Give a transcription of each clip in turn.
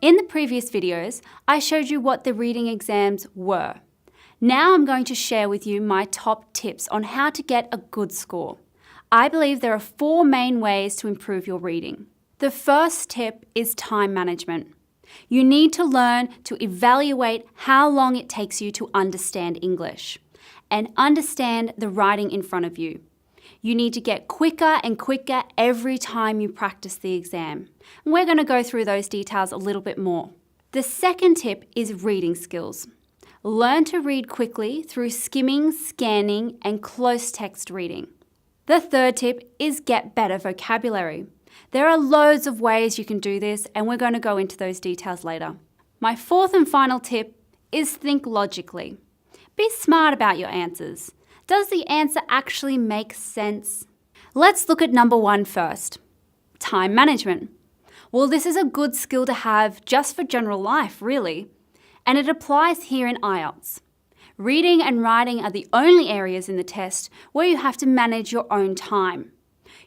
In the previous videos, I showed you what the reading exams were. Now I'm going to share with you my top tips on how to get a good score. I believe there are 4 main ways to improve your reading. The first tip is time management. You need to learn to evaluate how long it takes you to understand English and understand the writing in front of you. You need to get quicker and quicker every time you practice the exam. We're going to go through those details a little bit more. The second tip is reading skills. Learn to read quickly through skimming, scanning, and close text reading. The third tip is get better vocabulary. There are loads of ways you can do this, and we're going to go into those details later. My fourth and final tip is think logically. Be smart about your answers. Does the answer actually make sense? Let's look at number 1 first. Time management. Well, this is a good skill to have just for general life, really. And it applies here in IELTS. Reading and writing are the only areas in the test where you have to manage your own time.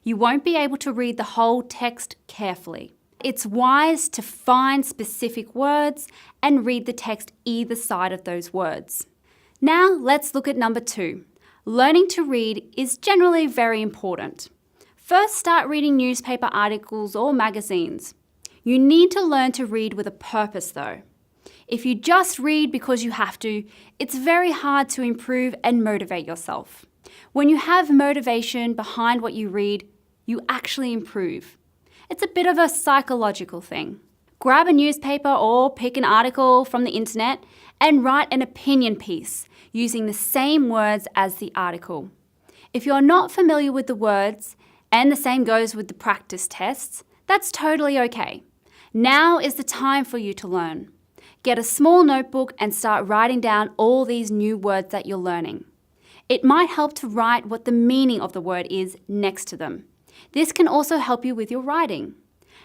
You won't be able to read the whole text carefully. It's wise to find specific words and read the text either side of those words. Now let's look at number 2. Learning to read is generally very important. First, start reading newspaper articles or magazines. You need to learn to read with a purpose though. If you just read because you have to, it's very hard to improve and motivate yourself. When you have motivation behind what you read, you actually improve. It's a bit of a psychological thing. Grab a newspaper or pick an article from the internet and write an opinion piece using the same words as the article. If you're not familiar with the words, and the same goes with the practice tests, that's totally okay. Now is the time for you to learn. Get a small notebook and start writing down all these new words that you're learning. It might help to write what the meaning of the word is next to them. This can also help you with your writing.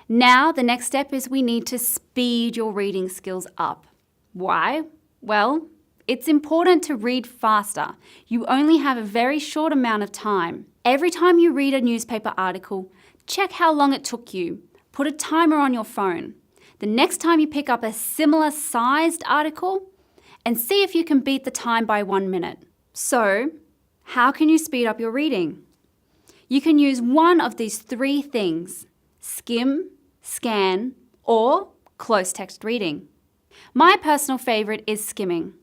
Now, the next step is we need to speed your reading skills up. Why? Well, it's important to read faster. You only have a very short amount of time. Every time you read a newspaper article, check how long it took you. Put a timer on your phone. The next time you pick up a similar sized article, and see if you can beat the time by 1 minute. So, how can you speed up your reading? You can use one of these 3 things: skim, scan, or close text reading. My personal favourite is skimming.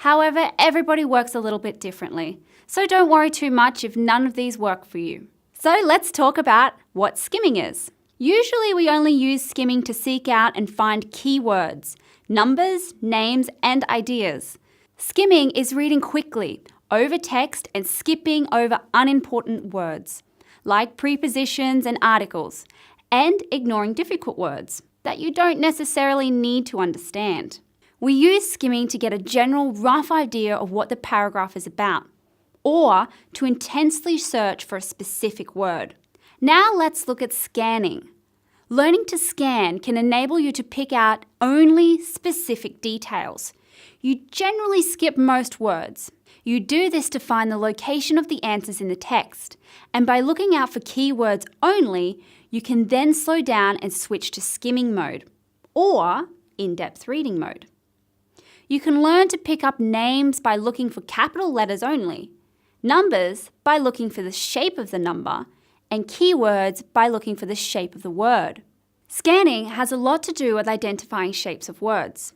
However, everybody works a little bit differently, so don't worry too much if none of these work for you. So let's talk about what skimming is. Usually we only use skimming to seek out and find keywords, numbers, names, and ideas. Skimming is reading quickly, over text and skipping over unimportant words, like prepositions and articles, and ignoring difficult words that you don't necessarily need to understand. We use skimming to get a general rough idea of what the paragraph is about, or to intensely search for a specific word. Now let's look at scanning. Learning to scan can enable you to pick out only specific details. You generally skip most words. You do this to find the location of the answers in the text, and by looking out for keywords only, you can then slow down and switch to skimming mode, or in-depth reading mode. You can learn to pick up names by looking for capital letters only, numbers by looking for the shape of the number, and keywords by looking for the shape of the word. Scanning has a lot to do with identifying shapes of words.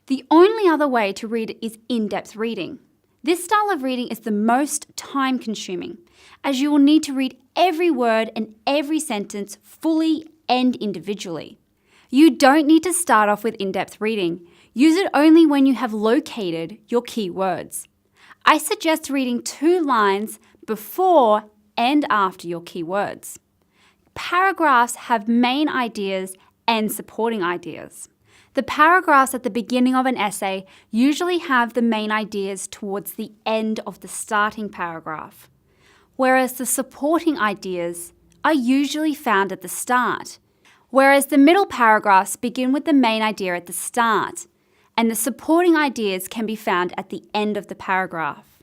The only other way to read is in-depth reading. This style of reading is the most time-consuming, as you will need to read every word and every sentence fully and individually. You don't need to start off with in-depth reading. Use it only when you have located your key words. I suggest reading 2 lines before and after your key words. Paragraphs have main ideas and supporting ideas. The paragraphs at the beginning of an essay usually have the main ideas towards the end of the starting paragraph, whereas the supporting ideas are usually found at the start, whereas the middle paragraphs begin with the main idea at the start, and the supporting ideas can be found at the end of the paragraph.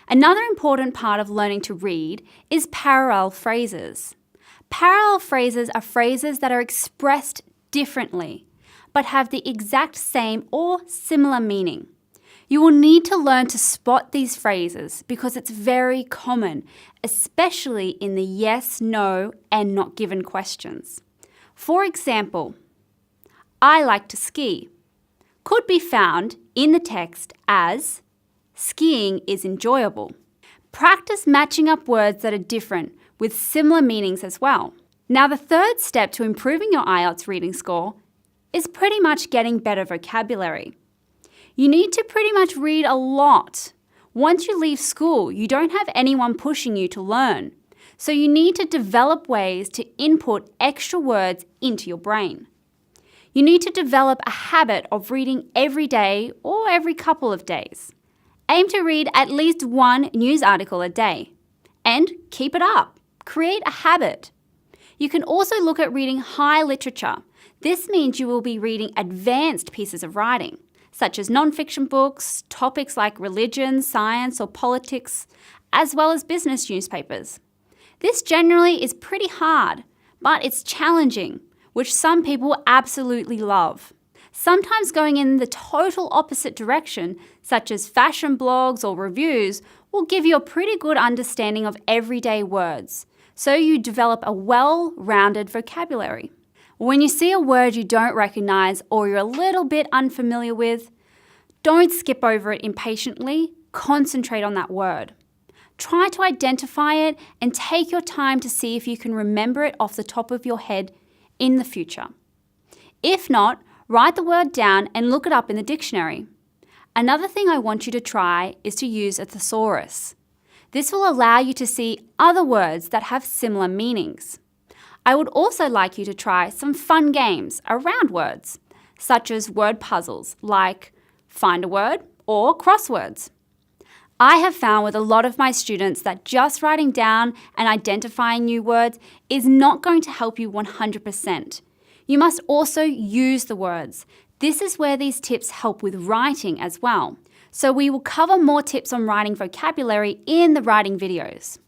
Another important part of learning to read is parallel phrases. Parallel phrases are phrases that are expressed differently. but have the exact same or similar meaning. You will need to learn to spot these phrases because it's very common, especially in the yes, no, and not given questions. For example, I like to ski could be found in the text as skiing is enjoyable. Practice matching up words that are different with similar meanings as well. Now, the third step to improving your IELTS reading score is pretty much getting better vocabulary. You need to pretty much read a lot. Once you leave school, you don't have anyone pushing you to learn. So you need to develop ways to input extra words into your brain. You need to develop a habit of reading every day or every couple of days. Aim to read at least one news article a day. And keep it up. Create a habit. You can also look at reading high literature. This means you will be reading advanced pieces of writing, such as non-fiction books, topics like religion, science, or politics, as well as business newspapers. This generally is pretty hard, but it's challenging, which some people absolutely love. Sometimes going in the total opposite direction, such as fashion blogs or reviews, will give you a pretty good understanding of everyday words, so you develop a well-rounded vocabulary. When you see a word you don't recognize or you're a little bit unfamiliar with, don't skip over it impatiently, concentrate on that word. Try to identify it and take your time to see if you can remember it off the top of your head in the future. If not, write the word down and look it up in the dictionary. Another thing I want you to try is to use a thesaurus. This will allow you to see other words that have similar meanings. I would also like you to try some fun games around words, such as word puzzles like Find a Word or crosswords. I have found with a lot of my students that just writing down and identifying new words is not going to help you 100%. You must also use the words. This is where these tips help with writing as well. So we will cover more tips on writing vocabulary in the writing videos.